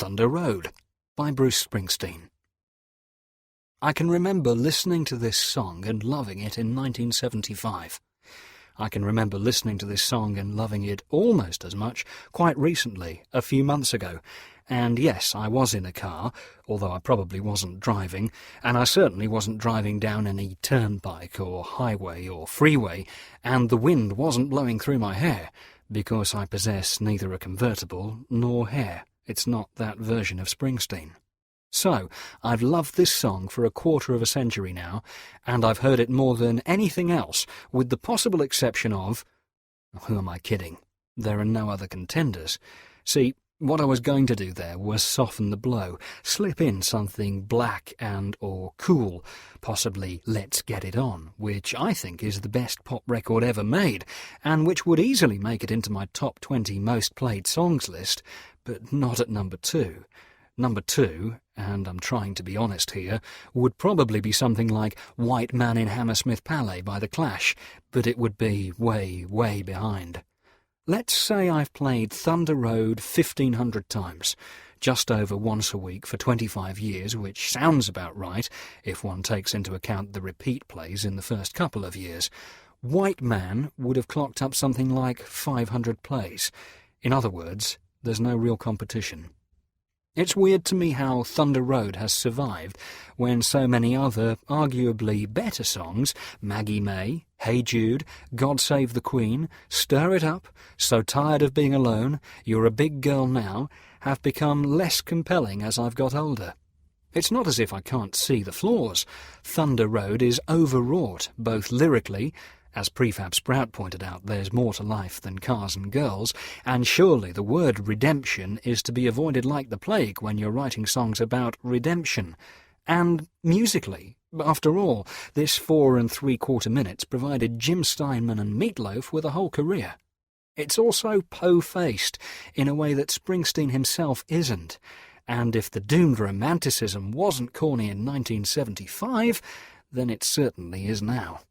Thunder Road by Bruce Springsteen. I can remember listening to this song and loving it in 1975. I can remember listening to this song and loving it almost as much quite recently, a few months ago. And yes, I was in a car, although I probably wasn't driving, and I certainly wasn't driving down any turnpike or highway or freeway, and the wind wasn't blowing through my hair, because I possess neither a convertible nor hair. It's not that version of Springsteen. So, I've loved this song for a quarter of a century now, and I've heard it more than anything else, with the possible exception of... Who am I kidding? There are no other contenders. See, what I was going to do there was soften the blow, slip in something black or cool, possibly Let's Get It On, which I think is the best pop record ever made, and which would easily make it into my top 20 most played songs list, but not at number 2. Number 2, and I'm trying to be honest here, would probably be something like White Man in Hammersmith Palais by The Clash, but it would be way, way behind. Let's say I've played Thunder Road 1,500 times, just over once a week for 25 years, which sounds about right if one takes into account the repeat plays in the first couple of years. White Man would have clocked up something like 500 plays. In other words, there's no real competition. It's weird to me how Thunder Road has survived when so many other, arguably better songs, Maggie May, Hey Jude, God Save the Queen, Stir It Up, So Tired of Being Alone, You're a Big Girl Now, have become less compelling as I've got older. It's not as if I can't see the flaws. Thunder Road is overwrought, both lyrically. As Prefab Sprout pointed out, there's more to life than cars and girls, and surely the word redemption is to be avoided like the plague when you're writing songs about redemption. And musically, after all, this 4 3/4 minutes provided Jim Steinman and Meat Loaf with a whole career. It's also po-faced in a way that Springsteen himself isn't, and if the doomed romanticism wasn't corny in 1975, then it certainly is now.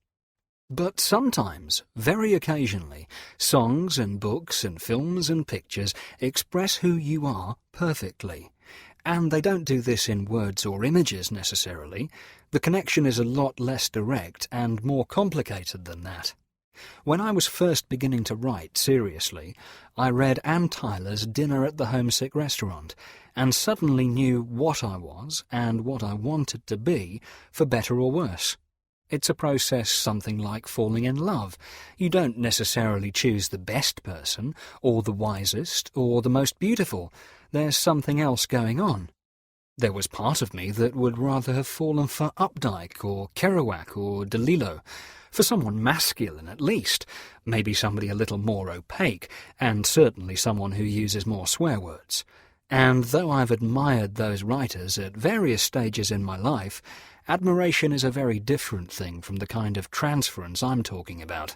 But sometimes, very occasionally, songs and books and films and pictures express who you are perfectly. And they don't do this in words or images necessarily. The connection is a lot less direct and more complicated than that. When I was first beginning to write seriously, I read Ann Tyler's Dinner at the Homesick Restaurant, and suddenly knew what I was and what I wanted to be, for better or worse. It's a process something like falling in love. You don't necessarily choose the best person, or the wisest, or the most beautiful. There's something else going on. There was part of me that would rather have fallen for Updike, or Kerouac, or DeLillo. For someone masculine at least, maybe somebody a little more opaque, and certainly someone who uses more swear words. And though I've admired those writers at various stages in my life, admiration is a very different thing from the kind of transference I'm talking about.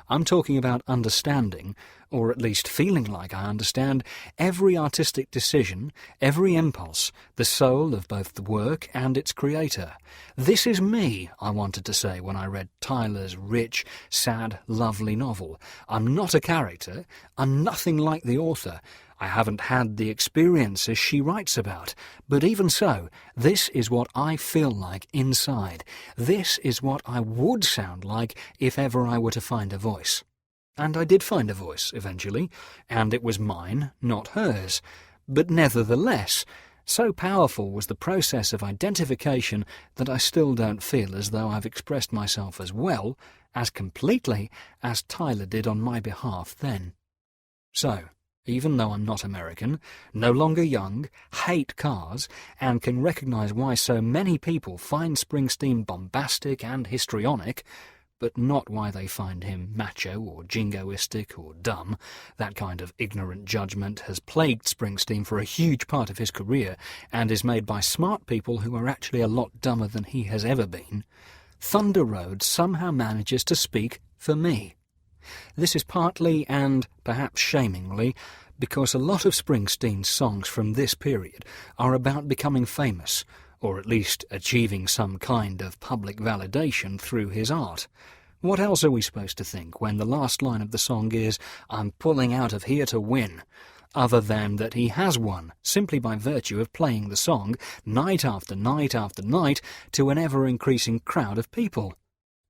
I'm talking about understanding, or at least feeling like I understand, every artistic decision, every impulse, the soul of both the work and its creator. This is me, I wanted to say when I read Tyler's rich, sad, lovely novel. I'm not a character. I'm nothing like the author. I haven't had the experiences she writes about, but even so, this is what I feel like inside. This is what I would sound like if ever I were to find a voice. And I did find a voice, eventually, and it was mine, not hers. But nevertheless, so powerful was the process of identification that I still don't feel as though I've expressed myself as well, as completely, as Tyler did on my behalf then. So, even though I'm not American, no longer young, hate cars, and can recognise why so many people find Springsteen bombastic and histrionic, but not why they find him macho or jingoistic or dumb. That kind of ignorant judgment has plagued Springsteen for a huge part of his career and is made by smart people who are actually a lot dumber than he has ever been. Thunder Road somehow manages to speak for me. This is partly, and perhaps shamingly, because a lot of Springsteen's songs from this period are about becoming famous, or at least achieving some kind of public validation through his art. What else are we supposed to think when the last line of the song is, "I'm pulling out of here to win"? other than that he has won, simply by virtue of playing the song night after night after night to an ever-increasing crowd of people.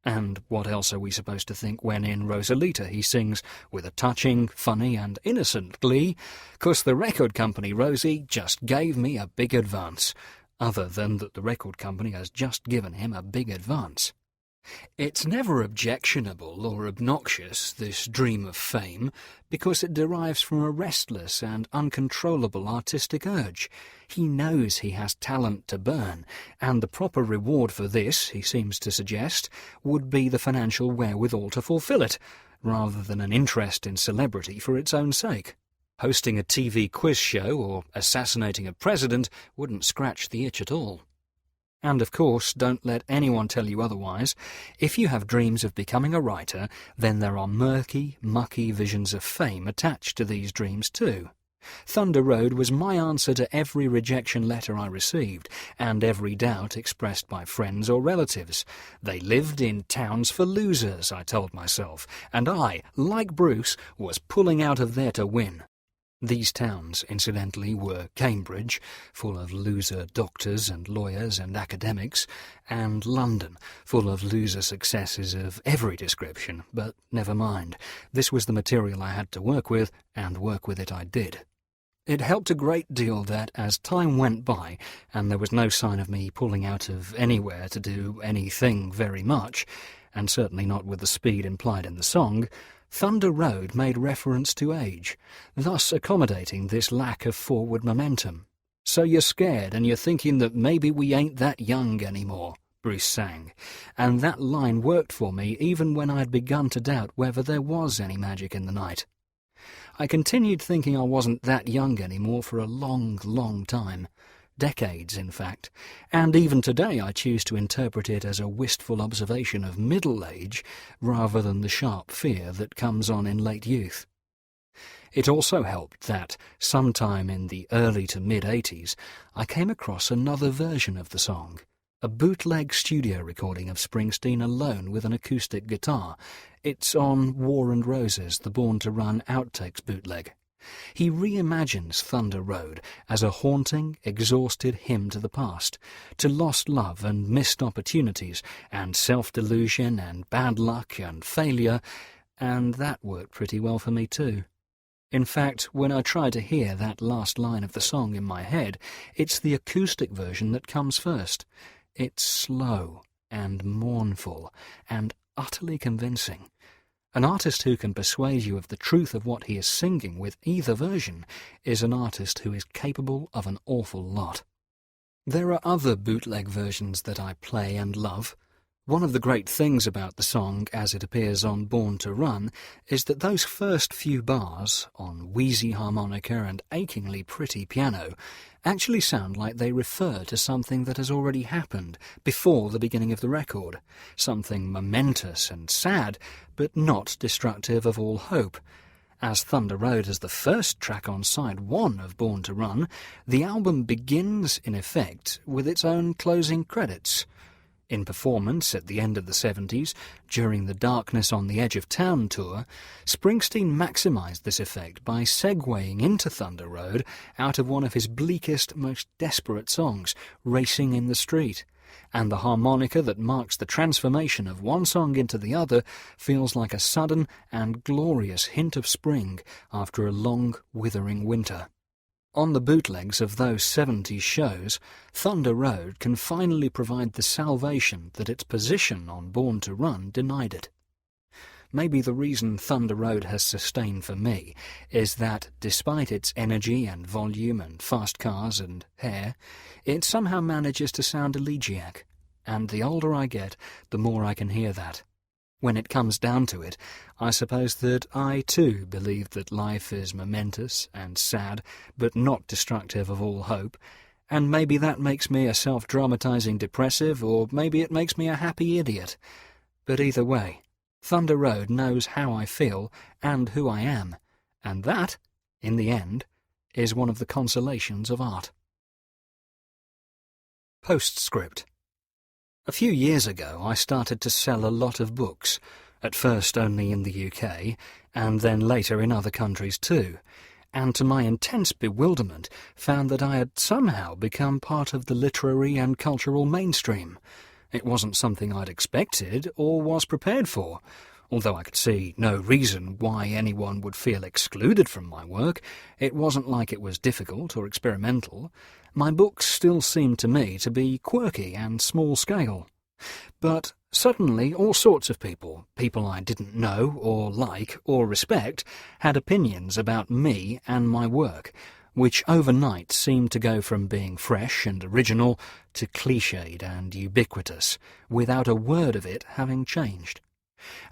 And what else are we supposed to think when in Rosalita he sings with a touching, funny and innocent glee, "'Cause the record company, Rosie, just gave me a big advance," other than that the record company has just given him a big advance. It's never objectionable or obnoxious, this dream of fame, because it derives from a restless and uncontrollable artistic urge. He knows he has talent to burn, and the proper reward for this, he seems to suggest, would be the financial wherewithal to fulfill it, rather than an interest in celebrity for its own sake. Hosting a TV quiz show or assassinating a president wouldn't scratch the itch at all. And of course, don't let anyone tell you otherwise. If you have dreams of becoming a writer, then there are murky, mucky visions of fame attached to these dreams too. Thunder Road was my answer to every rejection letter I received, and every doubt expressed by friends or relatives. They lived in towns for losers, I told myself, and I, like Bruce, was pulling out of there to win. These towns, incidentally, were Cambridge, full of loser doctors and lawyers and academics, and London, full of loser successes of every description, but never mind. This was the material I had to work with, and work with it I did. It helped a great deal that, as time went by, and there was no sign of me pulling out of anywhere to do anything very much, and certainly not with the speed implied in the song, Thunder Road made reference to age, thus accommodating this lack of forward momentum. "So you're scared and you're thinking that maybe we ain't that young anymore," Bruce sang, and that line worked for me even when I'd begun to doubt whether there was any magic in the night. I continued thinking I wasn't that young anymore for a long, long time. Decades, in fact, and even today I choose to interpret it as a wistful observation of middle age rather than the sharp fear that comes on in late youth. It also helped that, sometime in the early to mid-80s, I came across another version of the song, a bootleg studio recording of Springsteen alone with an acoustic guitar. It's on War and Roses, the Born to Run outtakes bootleg. He reimagines Thunder Road as a haunting, exhausted hymn to the past, to lost love and missed opportunities, and self-delusion and bad luck and failure, and that worked pretty well for me too. In fact, when I try to hear that last line of the song in my head, it's the acoustic version that comes first. It's slow and mournful and utterly convincing. An artist who can persuade you of the truth of what he is singing with either version is an artist who is capable of an awful lot. There are other bootleg versions that I play and love. One of the great things about the song, as it appears on Born to Run, is that those first few bars, on wheezy harmonica and achingly pretty piano, actually sound like they refer to something that has already happened before the beginning of the record, something momentous and sad, but not destructive of all hope. As Thunder Road is the first track on side 1 of Born to Run, the album begins, in effect, with its own closing credits. In performance at the end of the 70s, during the Darkness on the Edge of Town tour, Springsteen maximised this effect by segueing into Thunder Road out of one of his bleakest, most desperate songs, Racing in the Street, and the harmonica that marks the transformation of one song into the other feels like a sudden and glorious hint of spring after a long, withering winter. On the bootlegs of those 70s shows, Thunder Road can finally provide the salvation that its position on Born to Run denied it. Maybe the reason Thunder Road has sustained for me is that, despite its energy and volume and fast cars and hair, it somehow manages to sound elegiac, and the older I get, the more I can hear that. When it comes down to it, I suppose that I too believe that life is momentous and sad, but not destructive of all hope, and maybe that makes me a self-dramatizing depressive, or maybe it makes me a happy idiot. But either way, Thunder Road knows how I feel and who I am, and that, in the end, is one of the consolations of art. Postscript. A few years ago I started to sell a lot of books, at first only in the UK, and then later in other countries too, and to my intense bewilderment found that I had somehow become part of the literary and cultural mainstream. It wasn't something I'd expected or was prepared for. Although I could see no reason why anyone would feel excluded from my work, it wasn't like it was difficult or experimental. My books still seemed to me to be quirky and small-scale. But suddenly all sorts of people I didn't know or like or respect, had opinions about me and my work, which overnight seemed to go from being fresh and original to cliched and ubiquitous, without a word of it having changed.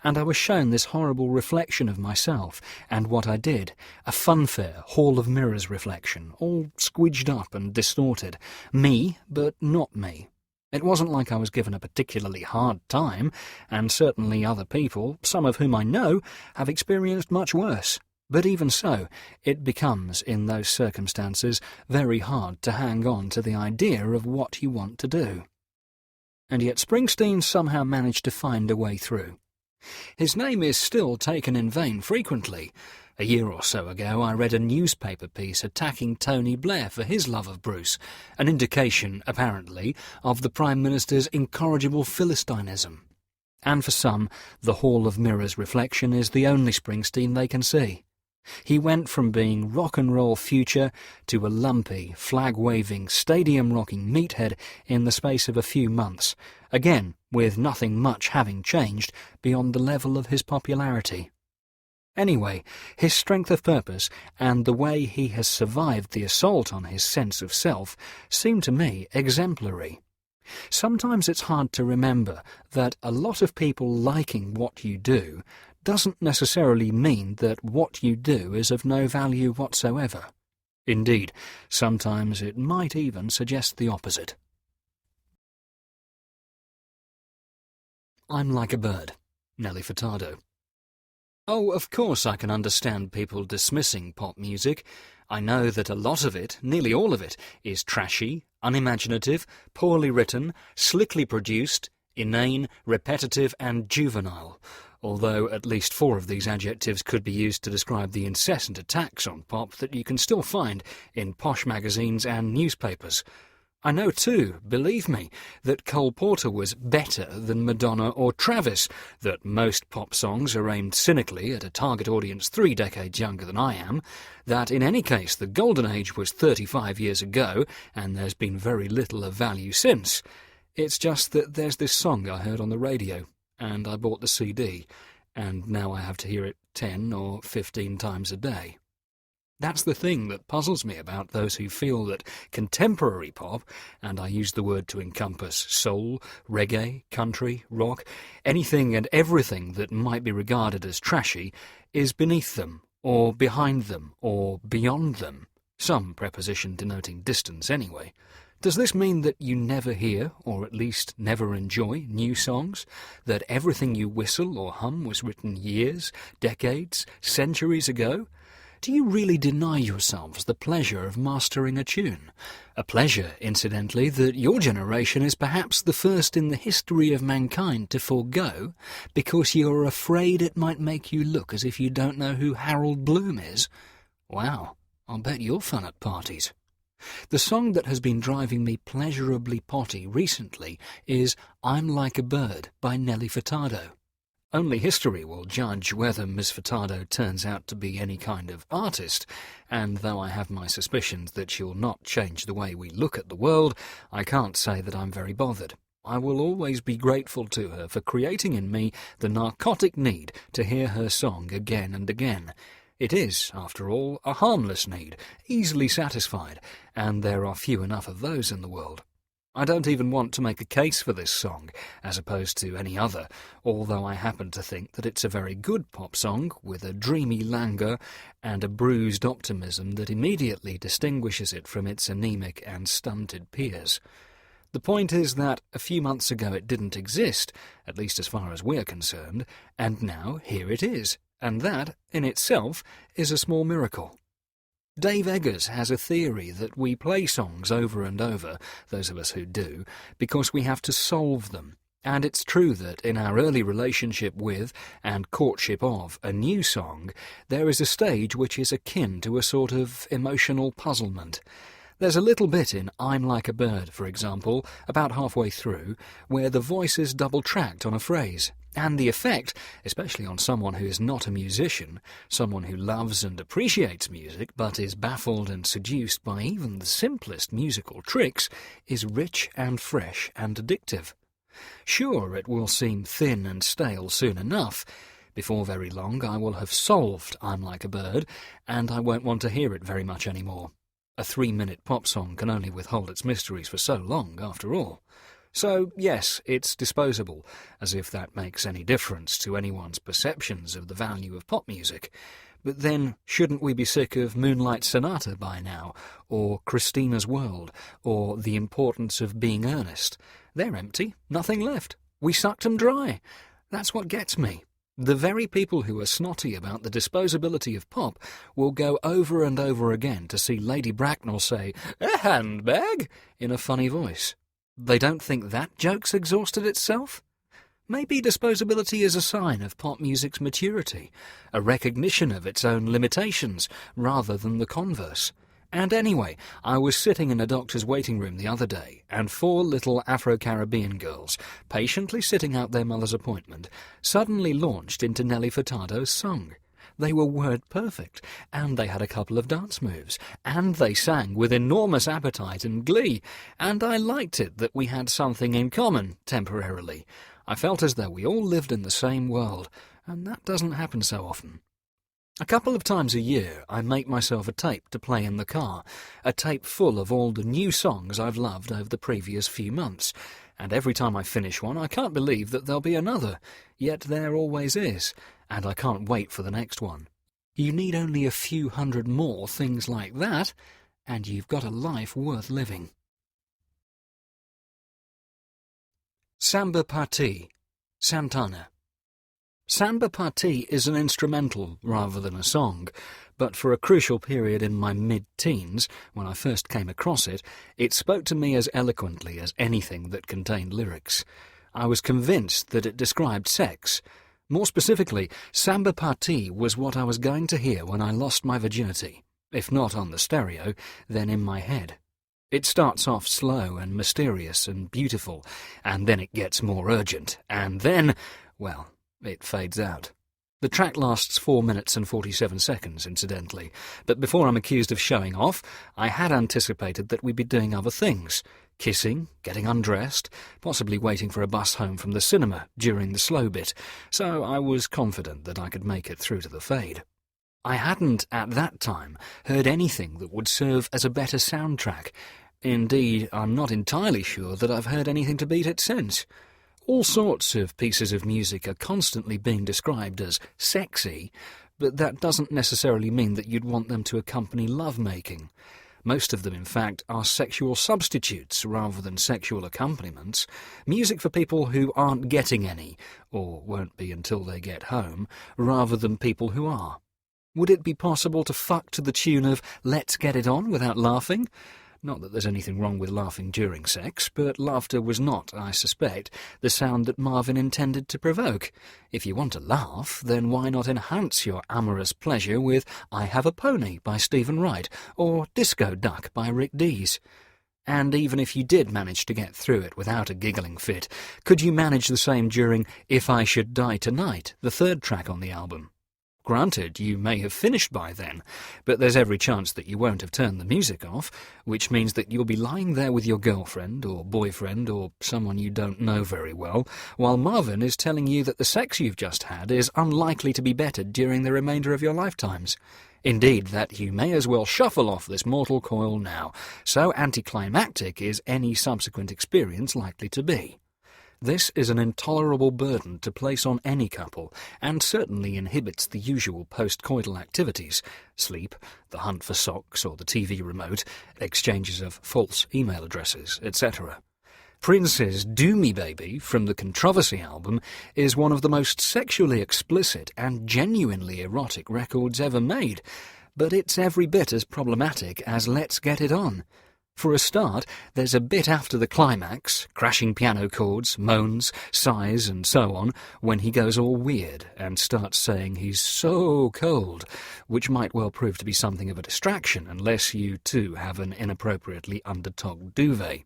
And I was shown this horrible reflection of myself and what I did, a funfair hall of mirrors reflection, all squidged up and distorted. Me, but not me. It wasn't like I was given a particularly hard time, and certainly other people, some of whom I know, have experienced much worse. But even so, it becomes, in those circumstances, very hard to hang on to the idea of what you want to do. And yet Springsteen somehow managed to find a way through. His name is still taken in vain frequently. A year or so ago I read a newspaper piece attacking Tony Blair for his love of Bruce, an indication, apparently, of the Prime Minister's incorrigible Philistinism. And for some, the Hall of Mirrors reflection is the only Springsteen they can see. He went from being rock-and-roll future to a lumpy, flag-waving, stadium-rocking meathead in the space of a few months, again with nothing much having changed beyond the level of his popularity. Anyway, his strength of purpose and the way he has survived the assault on his sense of self seem to me exemplary. Sometimes it's hard to remember that a lot of people liking what you do doesn't necessarily mean that what you do is of no value whatsoever. Indeed, sometimes it might even suggest the opposite. I'm Like a Bird, Nelly Furtado. Oh, of course I can understand people dismissing pop music. I know that a lot of it, nearly all of it, is trashy, unimaginative, poorly written, slickly produced, inane, repetitive and juvenile, although at least 4 of these adjectives could be used to describe the incessant attacks on pop that you can still find in posh magazines and newspapers. I know too, believe me, that Cole Porter was better than Madonna or Travis, that most pop songs are aimed cynically at a target audience 3 decades younger than I am, that in any case the golden age was 35 years ago, and there's been very little of value since. It's just that there's this song I heard on the radio, and I bought the CD, and now I have to hear it 10 or 15 times a day. That's the thing that puzzles me about those who feel that contemporary pop, and I use the word to encompass soul, reggae, country, rock, anything and everything that might be regarded as trashy, is beneath them, or behind them, or beyond them, some preposition denoting distance anyway. Does this mean that you never hear, or at least never enjoy, new songs? That everything you whistle or hum was written years, decades, centuries ago? Do you really deny yourselves the pleasure of mastering a tune? A pleasure, incidentally, that your generation is perhaps the first in the history of mankind to forego because you're afraid it might make you look as if you don't know who Harold Bloom is? Wow, I'll bet you're fun at parties. The song that has been driving me pleasurably potty recently is I'm Like a Bird by Nelly Furtado. Only history will judge whether Miss Furtado turns out to be any kind of artist, and though I have my suspicions that she'll not change the way we look at the world, I can't say that I'm very bothered. I will always be grateful to her for creating in me the narcotic need to hear her song again and again. It is, after all, a harmless need, easily satisfied, and there are few enough of those in the world. I don't even want to make a case for this song, as opposed to any other, although I happen to think that it's a very good pop song, with a dreamy languor and a bruised optimism that immediately distinguishes it from its anemic and stunted peers. The point is that a few months ago it didn't exist, at least as far as we're concerned, and now here it is, and that, in itself, is a small miracle. Dave Eggers has a theory that we play songs over and over, those of us who do, because we have to solve them, And it's true that in our early relationship with and courtship of a new song, there is a stage which is akin to a sort of emotional puzzlement. There's a little bit in I'm Like a Bird, for example, about halfway through, where the voice is double-tracked on a phrase, and the effect, especially on someone who is not a musician, someone who loves and appreciates music but is baffled and seduced by even the simplest musical tricks, is rich and fresh and addictive. Sure, it will seem thin and stale soon enough. Before very long I will have solved I'm Like a Bird, and I won't want to hear it very much anymore. A 3-minute pop song can only withhold its mysteries for so long, after all. So, yes, it's disposable, as if that makes any difference to anyone's perceptions of the value of pop music. But then, shouldn't we be sick of Moonlight Sonata by now, or Christina's World, or The Importance of Being Earnest? They're empty, nothing left. We sucked 'em dry. That's what gets me. The very people who are snotty about the disposability of pop will go over and over again to see Lady Bracknell say, "A handbag?" in a funny voice. They don't think that joke's exhausted itself? Maybe disposability is a sign of pop music's maturity, a recognition of its own limitations, rather than the converse. And anyway, I was sitting in a doctor's waiting room the other day, and 4 little Afro-Caribbean girls, patiently sitting out their mother's appointment, suddenly launched into Nelly Furtado's song. They were word-perfect, and they had a couple of dance moves, and they sang with enormous appetite and glee, and I liked it that we had something in common, temporarily. I felt as though we all lived in the same world, and that doesn't happen so often. A couple of times a year I make myself a tape to play in the car, a tape full of all the new songs I've loved over the previous few months, and every time I finish one I can't believe that there'll be another, yet there always is, and I can't wait for the next one. You need only a few hundred more things like that, and you've got a life worth living. Samba Party, Santana. Samba Party is an instrumental rather than a song, but for a crucial period in my mid-teens, when I first came across it, it spoke to me as eloquently as anything that contained lyrics. I was convinced that it described sex. More specifically, Samba Party was what I was going to hear when I lost my virginity, if not on the stereo, then in my head. It starts off slow and mysterious and beautiful, and then it gets more urgent, and then, well, it fades out. The track lasts 4 minutes and 47 seconds, incidentally, but before I'm accused of showing off, I had anticipated that we'd be doing other things. Kissing, getting undressed, possibly waiting for a bus home from the cinema during the slow bit, so I was confident that I could make it through to the fade. I hadn't, at that time, heard anything that would serve as a better soundtrack. Indeed, I'm not entirely sure that I've heard anything to beat it since. All sorts of pieces of music are constantly being described as sexy, but that doesn't necessarily mean that you'd want them to accompany lovemaking. Most of them, in fact, are sexual substitutes rather than sexual accompaniments, music for people who aren't getting any, or won't be until they get home, rather than people who are. Would it be possible to fuck to the tune of Let's Get It On without laughing? Not that there's anything wrong with laughing during sex, but laughter was not, I suspect, the sound that Marvin intended to provoke. If you want to laugh, then why not enhance your amorous pleasure with I Have a Pony by Stephen Wright, or Disco Duck by Rick Dees? And even if you did manage to get through it without a giggling fit, could you manage the same during If I Should Die Tonight, the third track on the album? Granted, you may have finished by then, but there's every chance that you won't have turned the music off, which means that you'll be lying there with your girlfriend or boyfriend or someone you don't know very well, while Marvin is telling you that the sex you've just had is unlikely to be bettered during the remainder of your lifetimes. Indeed, that you may as well shuffle off this mortal coil now, so anticlimactic is any subsequent experience likely to be. This is an intolerable burden to place on any couple, and certainly inhibits the usual post-coital activities, sleep, the hunt for socks or the TV remote, exchanges of false email addresses, etc. Prince's Do Me Baby from the Controversy album is one of the most sexually explicit and genuinely erotic records ever made, but it's every bit as problematic as Let's Get It On. For a start, there's a bit after the climax, crashing piano chords, moans, sighs, and so on, when he goes all weird and starts saying he's so cold, which might well prove to be something of a distraction unless you too have an inappropriately undertogged duvet.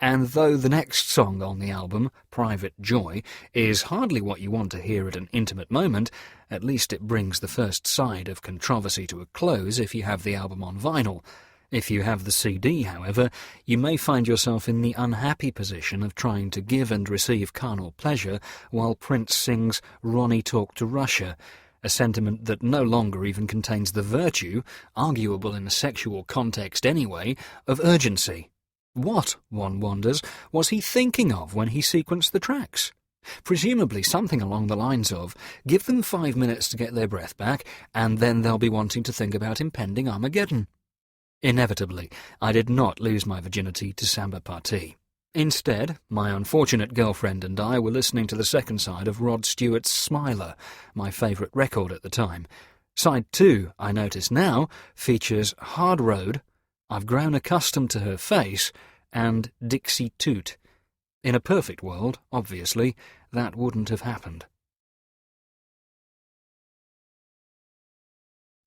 And though the next song on the album, Private Joy, is hardly what you want to hear at an intimate moment, at least it brings the first side of controversy to a close if you have the album on vinyl. If you have the CD, however, you may find yourself in the unhappy position of trying to give and receive carnal pleasure while Prince sings Ronnie Talked to Russia, a sentiment that no longer even contains the virtue, arguable in a sexual context anyway, of urgency. What, one wonders, was he thinking of when he sequenced the tracks? Presumably something along the lines of, give them 5 minutes to get their breath back, and then they'll be wanting to think about impending Armageddon. Inevitably, I did not lose my virginity to Samba Party. Instead, my unfortunate girlfriend and I were listening to the second side of Rod Stewart's Smiler, my favourite record at the time. Side 2, I notice now, features Hard Road, I've Grown Accustomed to Her Face, and Dixie Toot. In a perfect world, obviously, that wouldn't have happened.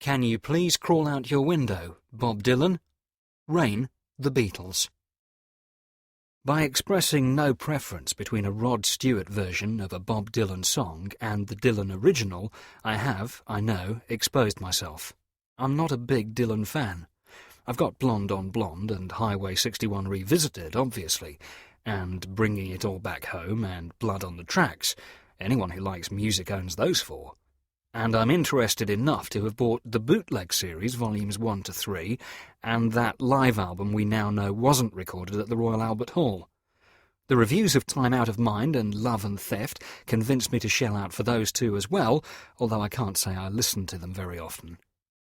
Can You Please Crawl Out Your Window, Bob Dylan. Rain, The Beatles. By expressing no preference between a Rod Stewart version of a Bob Dylan song and the Dylan original, I have, I know, exposed myself. I'm not a big Dylan fan. I've got Blonde on Blonde and Highway 61 Revisited, obviously, and Bringing It All Back Home and Blood on the Tracks. Anyone who likes music owns those four. And I'm interested enough to have bought the Bootleg series, volumes 1 to 3, and that live album we now know wasn't recorded at the Royal Albert Hall. The reviews of Time Out of Mind and Love and Theft convinced me to shell out for those two as well, although I can't say I listen to them very often.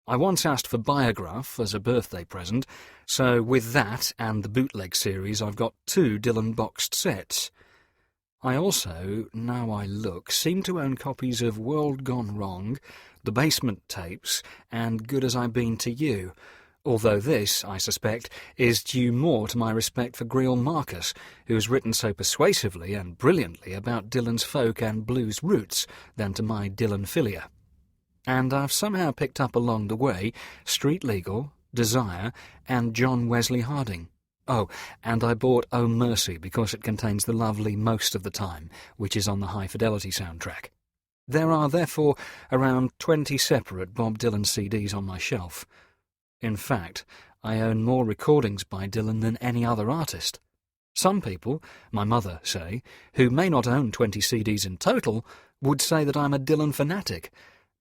I once asked for Biograph as a birthday present, so with that and the Bootleg series I've got 2 Dylan boxed sets. I also, now I look, seem to own copies of World Gone Wrong, The Basement Tapes, and Good As I've Been to You, although this, I suspect, is due more to my respect for Greil Marcus, who has written so persuasively and brilliantly about Dylan's folk and blues roots, than to my Dylanphilia. And I've somehow picked up along the way Street Legal, Desire, and John Wesley Harding. Oh, and I bought Oh Mercy because it contains the lovely Most of the Time, which is on the High Fidelity soundtrack. There are, therefore, around 20 separate Bob Dylan CDs on my shelf. In fact, I own more recordings by Dylan than any other artist. Some people, my mother, say, who may not own 20 CDs in total, would say that I'm a Dylan fanatic,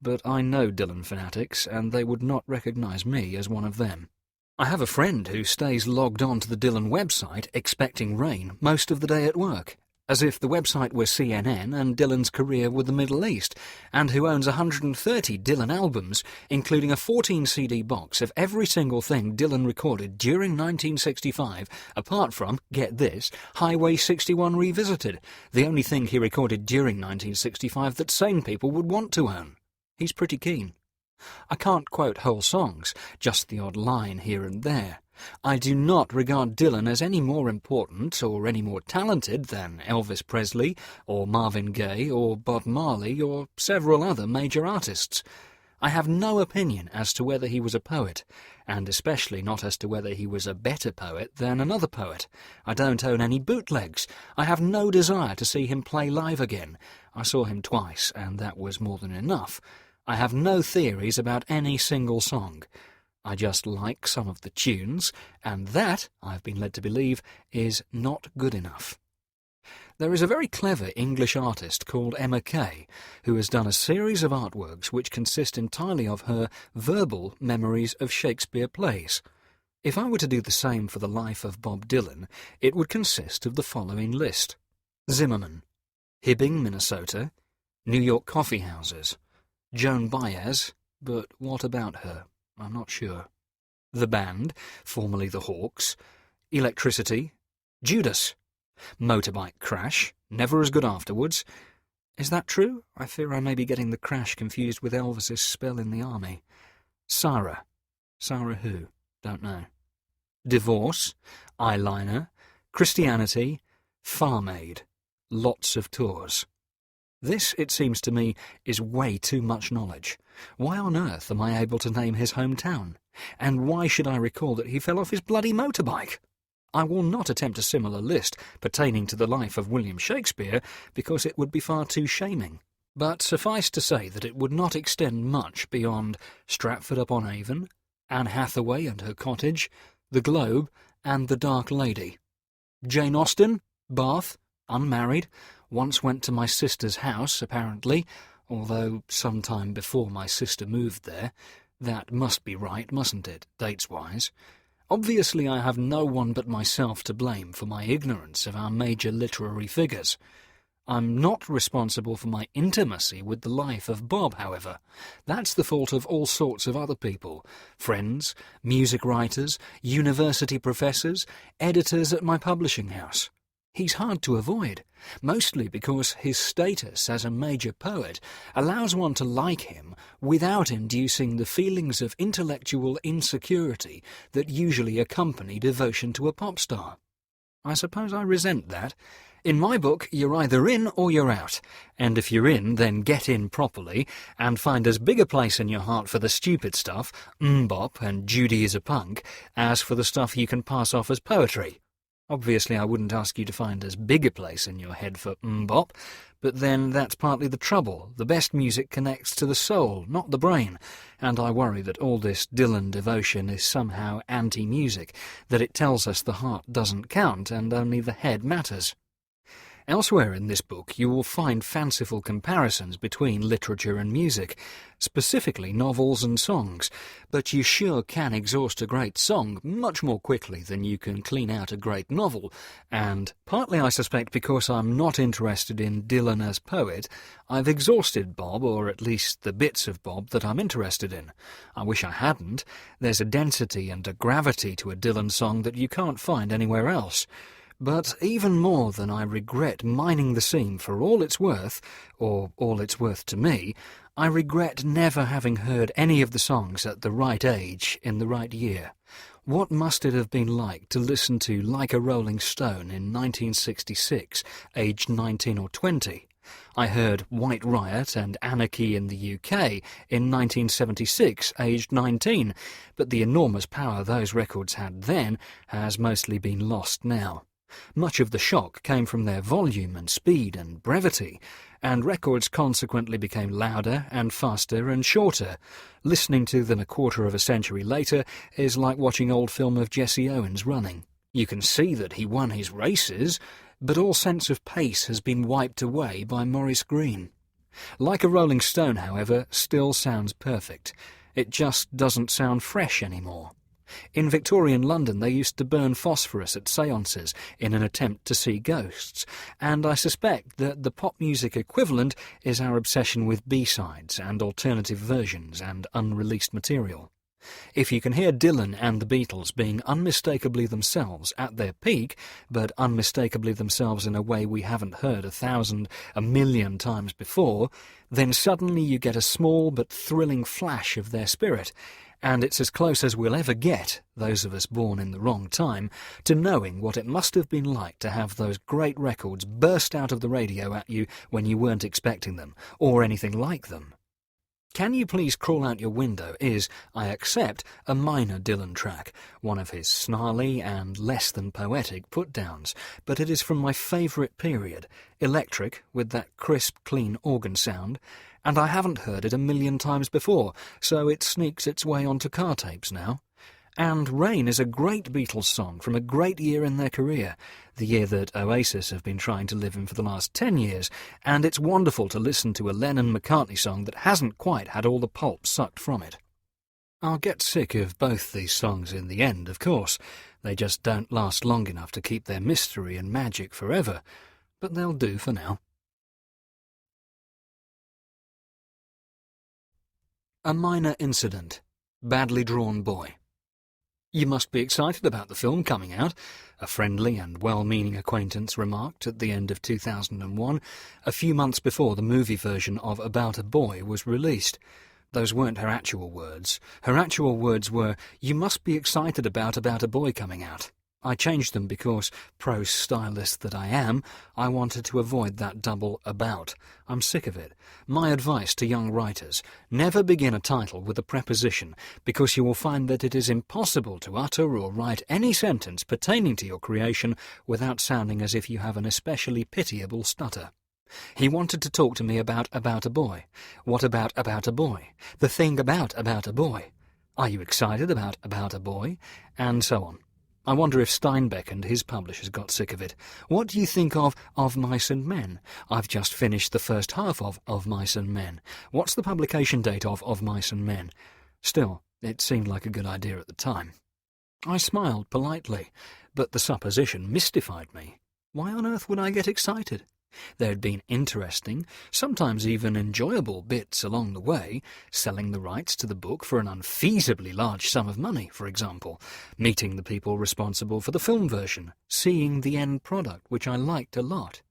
but I know Dylan fanatics, and they would not recognise me as one of them. I have a friend who stays logged on to the Dylan website, expecting rain, most of the day at work, as if the website were CNN and Dylan's career were the Middle East, and who owns 130 Dylan albums, including a 14-CD box of every single thing Dylan recorded during 1965, apart from, get this, Highway 61 Revisited, the only thing he recorded during 1965 that sane people would want to own. He's pretty keen. I can't quote whole songs, just the odd line here and there. I do not regard Dylan as any more important or any more talented than Elvis Presley or Marvin Gaye or Bob Marley or several other major artists. I have no opinion as to whether he was a poet, and especially not as to whether he was a better poet than another poet. I don't own any bootlegs. I have no desire to see him play live again. I saw him twice, and that was more than enough. I have no theories about any single song. I just like some of the tunes, and that, I've been led to believe, is not good enough. There is a very clever English artist called Emma Kay, who has done a series of artworks which consist entirely of her verbal memories of Shakespeare plays. If I were to do the same for the life of Bob Dylan, it would consist of the following list: Zimmerman, Hibbing, Minnesota, New York coffee houses, Joan Baez, but what about her? I'm not sure. The Band, formerly the Hawks, Electricity, Judas, Motorbike Crash, Never As Good Afterwards. Is that true? I fear I may be getting the crash confused with Elvis's spell in the army. Sarah. Sarah who? Don't know. divorce, eyeliner, Christianity, farm aid, lots of tours. This, it seems to me, is way too much knowledge. Why on earth am I able to name his hometown? And why should I recall that he fell off his bloody motorbike? I will not attempt a similar list pertaining to the life of William Shakespeare, because it would be far too shaming. But suffice to say that it would not extend much beyond Stratford-upon-Avon, Anne Hathaway and her cottage, The Globe, and The Dark Lady. Jane Austen, Bath, unmarried, once went to my sister's house, apparently, although some time before my sister moved there. That must be right, mustn't it, dates-wise? Obviously I have no one but myself to blame for my ignorance of our major literary figures. I'm not responsible for my intimacy with the life of Bob, however. That's the fault of all sorts of other people. Friends, music writers, university professors, editors at my publishing house. He's hard to avoid, mostly because his status as a major poet allows one to like him without inducing the feelings of intellectual insecurity that usually accompany devotion to a pop star. I suppose I resent that. In my book, you're either in or you're out, and if you're in, then get in properly, and find as big a place in your heart for the stupid stuff, Mbop and Judy is a punk, as for the stuff you can pass off as poetry. Obviously I wouldn't ask you to find as big a place in your head for Mbop, but then that's partly the trouble. The best music connects to the soul, not the brain, and I worry that all this Dylan devotion is somehow anti-music, that it tells us the heart doesn't count and only the head matters. Elsewhere in this book you will find fanciful comparisons between literature and music, specifically novels and songs, but you sure can exhaust a great song much more quickly than you can clean out a great novel, and, partly I suspect because I'm not interested in Dylan as poet, I've exhausted Bob, or at least the bits of Bob that I'm interested in. I wish I hadn't. There's a density and a gravity to a Dylan song that you can't find anywhere else. But even more than I regret mining the seam for all it's worth, or all it's worth to me, I regret never having heard any of the songs at the right age in the right year. What must it have been like to listen to Like a Rolling Stone in 1966, aged 19 or 20? I heard White Riot and Anarchy in the UK in 1976, aged 19, but the enormous power those records had then has mostly been lost now. Much of the shock came from their volume and speed and brevity, and records consequently became louder and faster and shorter. Listening to them a quarter of a century later is like watching old film of Jesse Owens running. You can see that he won his races, but all sense of pace has been wiped away by Maurice Greene. Like a Rolling Stone, however, still sounds perfect. It just doesn't sound fresh anymore. In Victorian London they used to burn phosphorus at séances in an attempt to see ghosts, and I suspect that the pop music equivalent is our obsession with B-sides and alternative versions and unreleased material. If you can hear Dylan and the Beatles being unmistakably themselves at their peak, but unmistakably themselves in a way we haven't heard 1,000, 1,000,000 times before, then suddenly you get a small but thrilling flash of their spirit, and it's as close as we'll ever get, those of us born in the wrong time, to knowing what it must have been like to have those great records burst out of the radio at you when you weren't expecting them, or anything like them. Can You Please Crawl Out Your Window is, I accept, a minor Dylan track, one of his snarly and less than poetic put-downs, but it is from my favourite period, electric, with that crisp, clean organ sound, and I haven't heard it 1,000,000 times before, so it sneaks its way onto car tapes now. And Rain is a great Beatles song from a great year in their career, the year that Oasis have been trying to live in for the last 10 years, and it's wonderful to listen to a Lennon-McCartney song that hasn't quite had all the pulp sucked from it. I'll get sick of both these songs in the end, of course. They just don't last long enough to keep their mystery and magic forever, but they'll do for now. A Minor Incident. Badly Drawn Boy. You must be excited about the film coming out, a friendly and well-meaning acquaintance remarked at the end of 2001, a few months before the movie version of About a Boy was released. Those weren't her actual words. Her actual words were, "You must be excited about a boy coming out." I changed them because, prose stylist that I am, I wanted to avoid that double about. I'm sick of it. My advice to young writers: never begin a title with a preposition, because you will find that it is impossible to utter or write any sentence pertaining to your creation without sounding as if you have an especially pitiable stutter. He wanted to talk to me about a boy. What about a boy? The thing about a boy. Are you excited about a boy? And so on. I wonder if Steinbeck and his publishers got sick of it. What do you think of Mice and Men? I've just finished the first half of Mice and Men. What's the publication date of Mice and Men? Still, it seemed like a good idea at the time. I smiled politely, but the supposition mystified me. Why on earth would I get excited? There had been interesting, sometimes even enjoyable bits along the way, selling the rights to the book for an unfeasibly large sum of money, for example, meeting the people responsible for the film version, seeing the end product, which I liked a lot.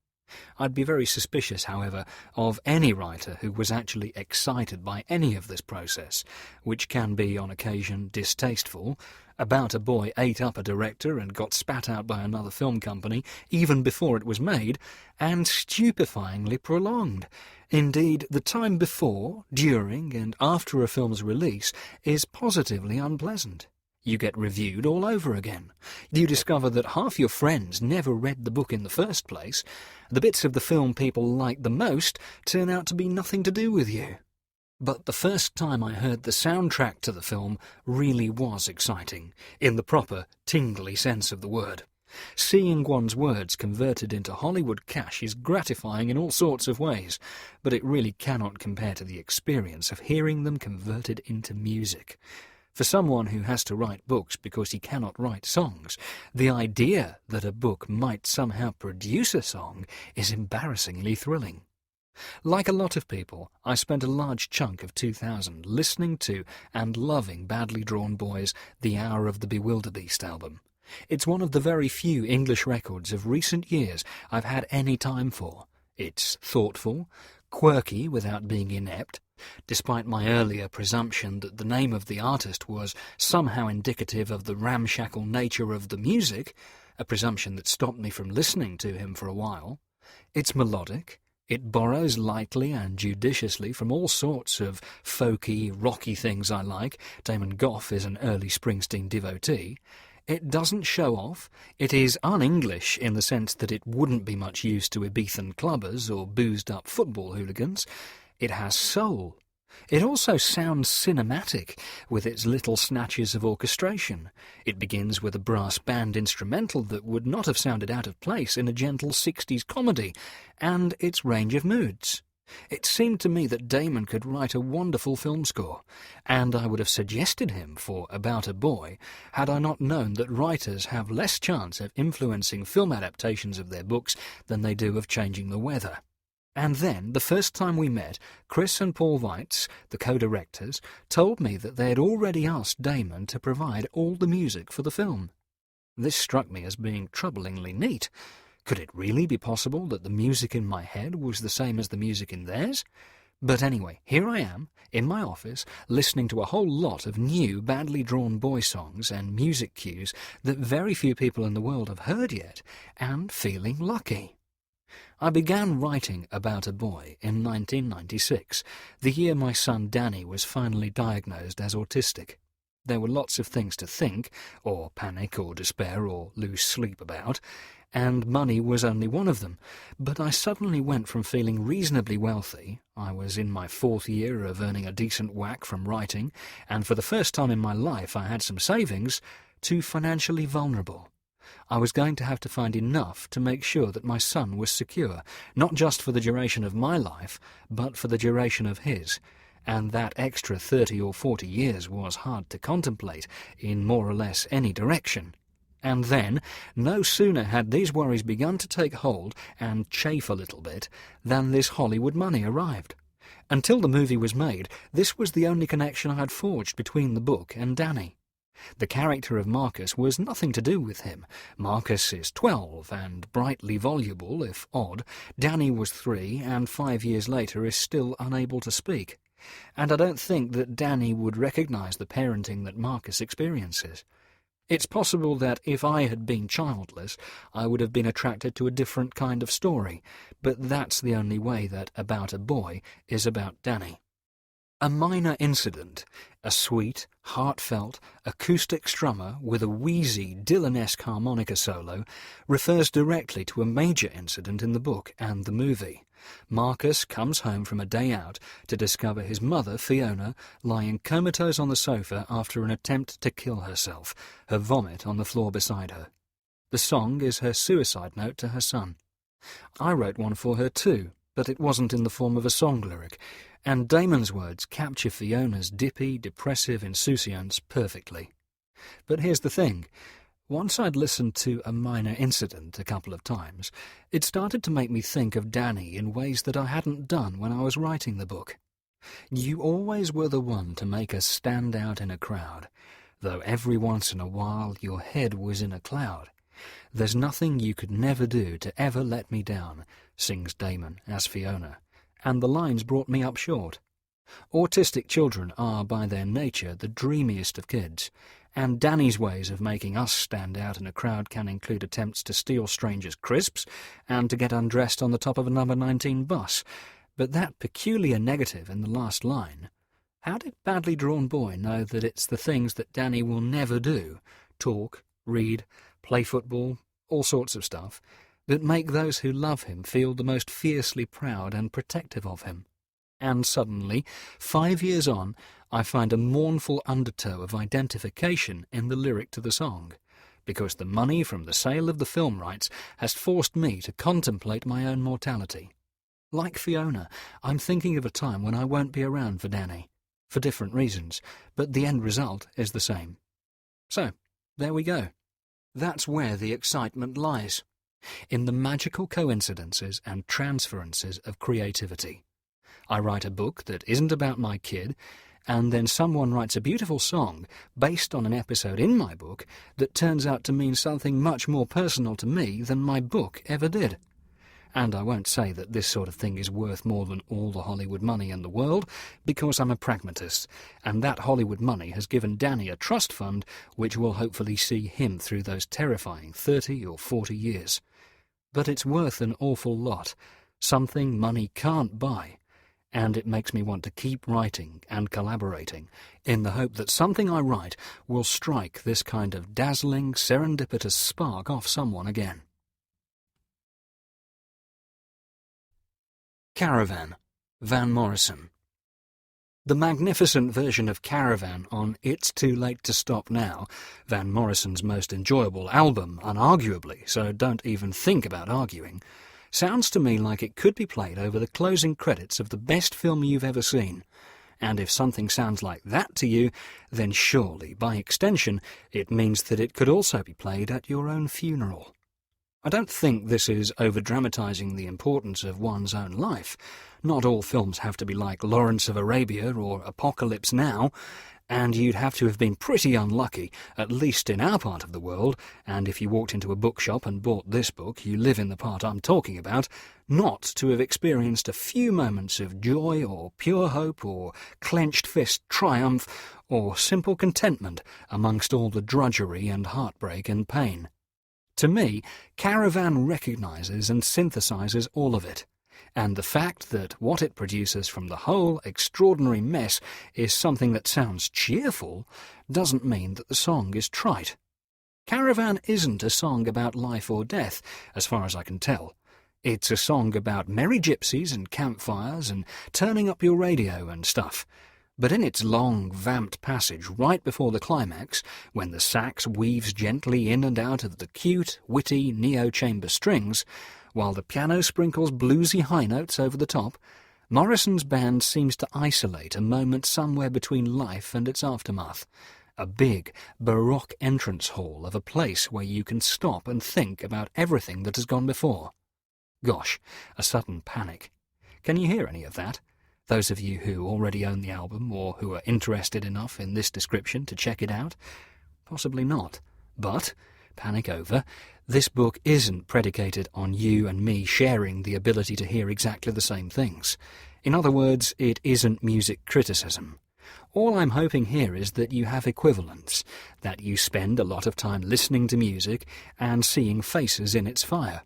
I'd be very suspicious, however, of any writer who was actually excited by any of this process, which can be, on occasion, distasteful. About a Boy ate up a director and got spat out by another film company even before it was made, and stupefyingly prolonged. Indeed, the time before, during, and after a film's release is positively unpleasant. You get reviewed all over again. You discover that half your friends never read the book in the first place. The bits of the film people like the most turn out to be nothing to do with you. But the first time I heard the soundtrack to the film really was exciting, in the proper, tingly sense of the word. Seeing one's words converted into Hollywood cash is gratifying in all sorts of ways, but it really cannot compare to the experience of hearing them converted into music. For someone who has to write books because he cannot write songs, the idea that a book might somehow produce a song is embarrassingly thrilling. Like a lot of people, I spent a large chunk of 2000 listening to and loving Badly Drawn Boy's The Hour of the Bewilderbeast album. It's one of the very few English records of recent years I've had any time for. It's thoughtful, quirky without being inept, despite my earlier presumption that the name of the artist was somehow indicative of the ramshackle nature of the music, a presumption that stopped me from listening to him for a while. It's melodic. It borrows lightly and judiciously from all sorts of folky, rocky things I like. Damon Gough is an early Springsteen devotee. It doesn't show off. It is un-English in the sense that it wouldn't be much use to Ibethan clubbers or boozed-up football hooligans. It has soul. It also sounds cinematic, with its little snatches of orchestration. It begins with a brass band instrumental that would not have sounded out of place in a gentle 60s comedy, and its range of moods. It seemed to me that Damon could write a wonderful film score, and I would have suggested him for About a Boy had I not known that writers have less chance of influencing film adaptations of their books than they do of changing the weather. And then, the first time we met, Chris and Paul Weitz, the co-directors, told me that they had already asked Damon to provide all the music for the film. This struck me as being troublingly neat. Could it really be possible that the music in my head was the same as the music in theirs? But anyway, here I am, in my office, listening to a whole lot of new Badly Drawn Boy songs and music cues that very few people in the world have heard yet, and feeling lucky. I began writing About a Boy in 1996, the year my son Danny was finally diagnosed as autistic. There were lots of things to think, or panic, or despair, or lose sleep about, and money was only one of them. But I suddenly went from feeling reasonably wealthy, I was in my 4th year of earning a decent whack from writing, and for the first time in my life I had some savings, to financially vulnerable. I was going to have to find enough to make sure that my son was secure, not just for the duration of my life, but for the duration of his, and that extra 30 or 40 years was hard to contemplate in more or less any direction. And then, no sooner had these worries begun to take hold and chafe a little bit, than this Hollywood money arrived. Until the movie was made, this was the only connection I had forged between the book and Danny. The character of Marcus was nothing to do with him. Marcus is 12 and brightly voluble, if odd. Danny was 3 and 5 years later is still unable to speak. And I don't think that Danny would recognise the parenting that Marcus experiences. It's possible that if I had been childless, I would have been attracted to a different kind of story, but that's the only way that About a Boy is about Danny. A minor incident, a sweet, heartfelt, acoustic strummer with a wheezy, Dylan-esque harmonica solo, refers directly to a major incident in the book and the movie. Marcus comes home from a day out to discover his mother, Fiona, lying comatose on the sofa after an attempt to kill herself, her vomit on the floor beside her. The song is her suicide note to her son. I wrote one for her too, but it wasn't in the form of a song lyric, and Damon's words capture Fiona's dippy, depressive insouciance perfectly. But here's the thing. Once I'd listened to A Minor Incident a couple of times, it started to make me think of Danny in ways that I hadn't done when I was writing the book. You always were the one to make us stand out in a crowd, though every once in a while your head was in a cloud. There's nothing you could never do to ever let me down, sings Damon as Fiona, and the lines brought me up short. Autistic children are, by their nature, the dreamiest of kids, and Danny's ways of making us stand out in a crowd can include attempts to steal strangers' crisps and to get undressed on the top of a number 19 bus. But that peculiar negative in the last line, how did Badly Drawn Boy know that it's the things that Danny will never do, talk, read, play football, all sorts of stuff, that make those who love him feel the most fiercely proud and protective of him? And suddenly, 5 years on, I find a mournful undertow of identification in the lyric to the song, because the money from the sale of the film rights has forced me to contemplate my own mortality. Like Fiona, I'm thinking of a time when I won't be around for Danny, for different reasons, but the end result is the same. So, there we go. That's where the excitement lies, in the magical coincidences and transferences of creativity. I write a book that isn't about my kid, and then someone writes a beautiful song based on an episode in my book that turns out to mean something much more personal to me than my book ever did. And I won't say that this sort of thing is worth more than all the Hollywood money in the world, because I'm a pragmatist, and that Hollywood money has given Danny a trust fund which will hopefully see him through those terrifying 30 or 40 years. But it's worth an awful lot, something money can't buy, and it makes me want to keep writing and collaborating in the hope that something I write will strike this kind of dazzling, serendipitous spark off someone again. Caravan, Van Morrison. The magnificent version of Caravan on It's Too Late to Stop Now, Van Morrison's most enjoyable album, unarguably, so don't even think about arguing, sounds to me like it could be played over the closing credits of the best film you've ever seen. And if something sounds like that to you, then surely, by extension, it means that it could also be played at your own funeral. I don't think this is over-dramatising the importance of one's own life. Not all films have to be like Lawrence of Arabia or Apocalypse Now, and you'd have to have been pretty unlucky, at least in our part of the world, and if you walked into a bookshop and bought this book, you live in the part I'm talking about, not to have experienced a few moments of joy or pure hope or clenched fist triumph or simple contentment amongst all the drudgery and heartbreak and pain. To me, Caravan recognises and synthesises all of it, and the fact that what it produces from the whole extraordinary mess is something that sounds cheerful doesn't mean that the song is trite. Caravan isn't a song about life or death, as far as I can tell. It's a song about merry gypsies and campfires and turning up your radio and stuff. But in its long, vamped passage right before the climax, when the sax weaves gently in and out of the cute, witty neo-chamber strings, while the piano sprinkles bluesy high notes over the top, Morrison's band seems to isolate a moment somewhere between life and its aftermath, a big, baroque entrance hall of a place where you can stop and think about everything that has gone before. Gosh, a sudden panic. Can you hear any of that? Those of you who already own the album or who are interested enough in this description to check it out? Possibly not. But, panic over, this book isn't predicated on you and me sharing the ability to hear exactly the same things. In other words, it isn't music criticism. All I'm hoping here is that you have equivalence, that you spend a lot of time listening to music and seeing faces in its fire.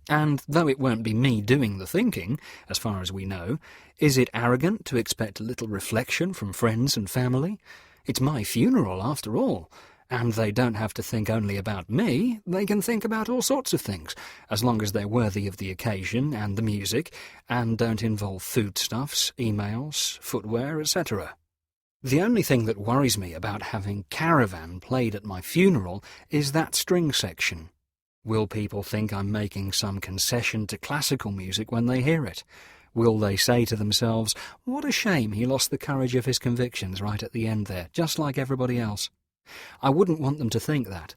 And though it won't be me doing the thinking, as far as we know, is it arrogant to expect a little reflection from friends and family? It's my funeral, after all, and they don't have to think only about me, they can think about all sorts of things, as long as they're worthy of the occasion and the music, and don't involve foodstuffs, emails, footwear, etc. The only thing that worries me about having Caravan played at my funeral is that string section. Will people think I'm making some concession to classical music when they hear it? Will they say to themselves, what a shame he lost the courage of his convictions right at the end there, just like everybody else? I wouldn't want them to think that.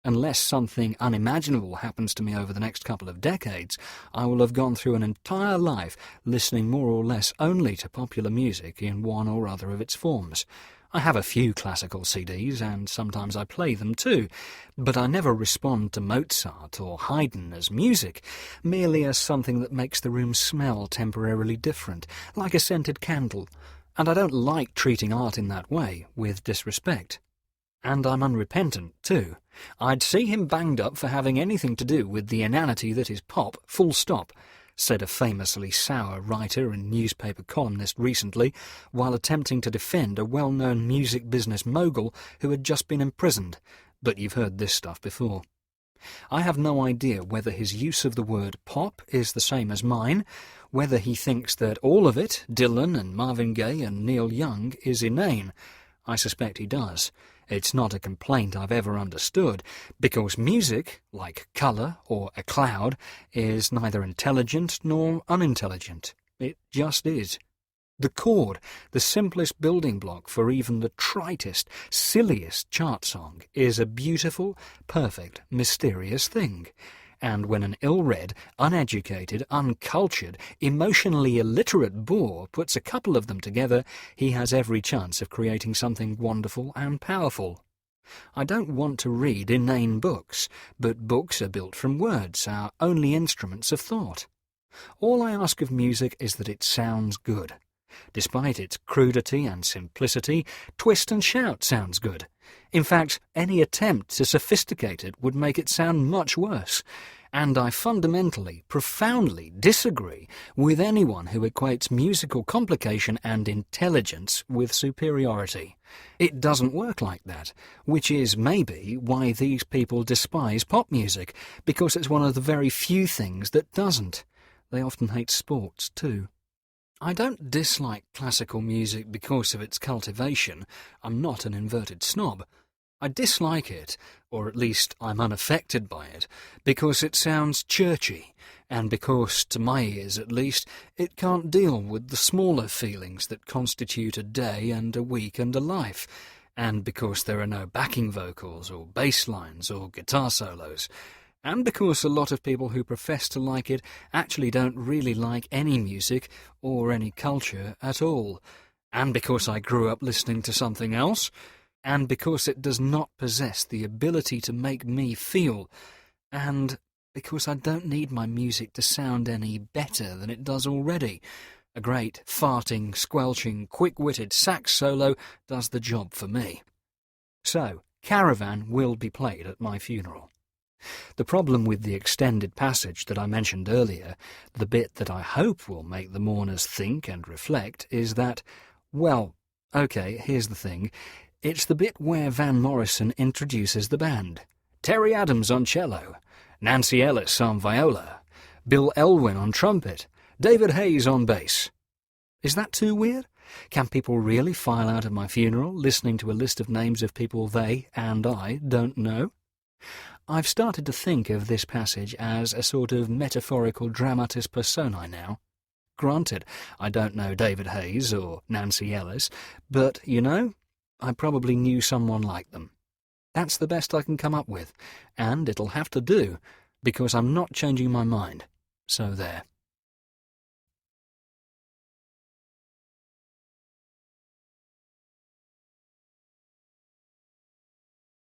Unless something unimaginable happens to me over the next couple of decades, I will have gone through an entire life listening more or less only to popular music in one or other of its forms. I have a few classical CDs, and sometimes I play them too, but I never respond to Mozart or Haydn as music, merely as something that makes the room smell temporarily different, like a scented candle, and I don't like treating art in that way, with disrespect. And I'm unrepentant, too. I'd see him banged up for having anything to do with the inanity that is pop, full stop, said a famously sour writer and newspaper columnist recently, while attempting to defend a well-known music business mogul who had just been imprisoned. But you've heard this stuff before. I have no idea whether his use of the word pop is the same as mine, whether he thinks that all of it, Dylan and Marvin Gaye and Neil Young, is inane. I suspect he does. It's not a complaint I've ever understood, because music, like colour or a cloud, is neither intelligent nor unintelligent. It just is. The chord, the simplest building block for even the tritest, silliest chart song, is a beautiful, perfect, mysterious thing. And when an ill-read, uneducated, uncultured, emotionally illiterate boor puts a couple of them together, he has every chance of creating something wonderful and powerful. I don't want to read inane books, but books are built from words, our only instruments of thought. All I ask of music is that it sounds good. Despite its crudity and simplicity, Twist and Shout sounds good. In fact, any attempt to sophisticate it would make it sound much worse. And I fundamentally, profoundly disagree with anyone who equates musical complication and intelligence with superiority. It doesn't work like that, which is maybe why these people despise pop music, because it's one of the very few things that doesn't. They often hate sports, too. I don't dislike classical music because of its cultivation. I'm not an inverted snob. I dislike it, or at least I'm unaffected by it, because it sounds churchy, and because, to my ears at least, it can't deal with the smaller feelings that constitute a day and a week and a life, and because there are no backing vocals or bass lines or guitar solos, and because a lot of people who profess to like it actually don't really like any music or any culture at all, and because I grew up listening to something else, and because it does not possess the ability to make me feel, and because I don't need my music to sound any better than it does already. A great, farting, squelching, quick-witted sax solo does the job for me. So, Caravan will be played at my funeral. The problem with the extended passage that I mentioned earlier, the bit that I hope will make the mourners think and reflect, is that, well, okay, here's the thing. It's the bit where Van Morrison introduces the band. Terry Adams on cello, Nancy Ellis on viola, Bill Elwyn on trumpet, David Hayes on bass. Is that too weird? Can people really file out of my funeral listening to a list of names of people they and I don't know? I've started to think of this passage as a sort of metaphorical dramatis personae now. Granted, I don't know David Hayes or Nancy Ellis, but, you know, I probably knew someone like them. That's the best I can come up with, and it'll have to do, because I'm not changing my mind. So there.